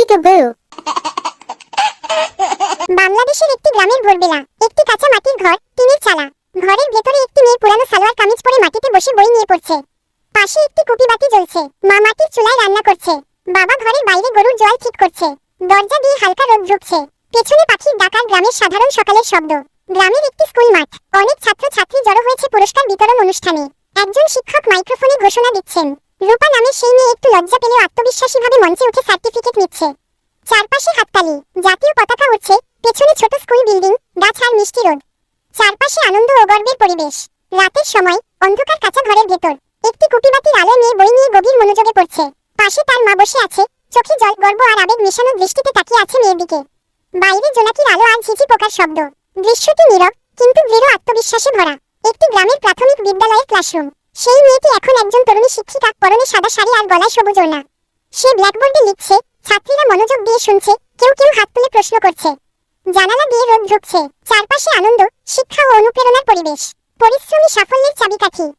to boo. বাংলাদেশের একটি গ্রামের ভোরবেলা, একটি কাঁচা মাটির ঘর, টিনের চালা। ঘরের ভেতরে একটি মেয়ে পুরানো সালোয়ার কামিজ পরে মাটিতে বসে বই নিয়ে পড়ছে। পাশে একটি কুপি বাতি জ্বলছে। মা মাটির চুলায় রান্না করছে। বাবা ঘরের বাইরে গরুর জল ঠিক করছে। দরজা দিয়ে হালকা রোদ ঢুকছে। পেছনে পাখির ডাক আর গ্রামের সাধারণ সকালের শব্দ। গ্রামের একটি স্কুল মাঠ, অনেক ছাত্রছাত্রী জড়ো হয়েছে পুরস্কার বিতরণ অনুষ্ঠানে। একজন শিক্ষক মাইক্রোফোনে ঘোষণা দিচ্ছেন। রূপা নামের সেই মেয়ে একটু লজ্জা পেলেও আত্মবিশ্বাসীভাবে মঞ্চে উঠে সার্টিফিকেট নিচ্ছে। চারপাশে হাততালি, জাতীয় পতাকা উড়ছে, পেছনে ছোট স্কুল বিল্ডিং, গাছ আর মিষ্টি রোদ। চারপাশে আনন্দ ও গর্বের পরিবেশ। রাতের সময় অন্ধকার কাঁচা ঘরের ভেতর একটি কুপিবাতির আলোয় মেয়ে বই নিয়ে গভীর মনোযোগে পড়ছে। পাশে তার মা বসে আছে, চোখে জল, গর্ব আর আবেগ মেশানো দৃষ্টিতে তাকিয়ে আছে মেয়ের দিকে। বাইরে জোনাকির আলো আর ঝিঝি পোকার শব্দ। দৃশ্যটি নীরব কিন্তু দৃঢ় আত্মবিশ্বাসে ভরা। একটি গ্রামের প্রাথমিক বিদ্যালয়ের ক্লাসরুম। সেই মেয়েটি এখন একজন তরুণী শিক্ষিকা, পরনে সাদা শাড়ি আর গলায় সবুজ ওড়না। সে ব্ল্যাকবোর্ডে লিখছে, ছাত্রীরা মনোযোগ দিয়ে শুনছে, কেউ কেউ হাত তুলে প্রশ্ন করছে। জানালা দিয়ে রোদ ঢুকছে। চারপাশে আনন্দ, শিক্ষা ও অনুপ্রেরণার পরিবেশ। পরিশ্রমী সাফল্যের চাবিকাঠি।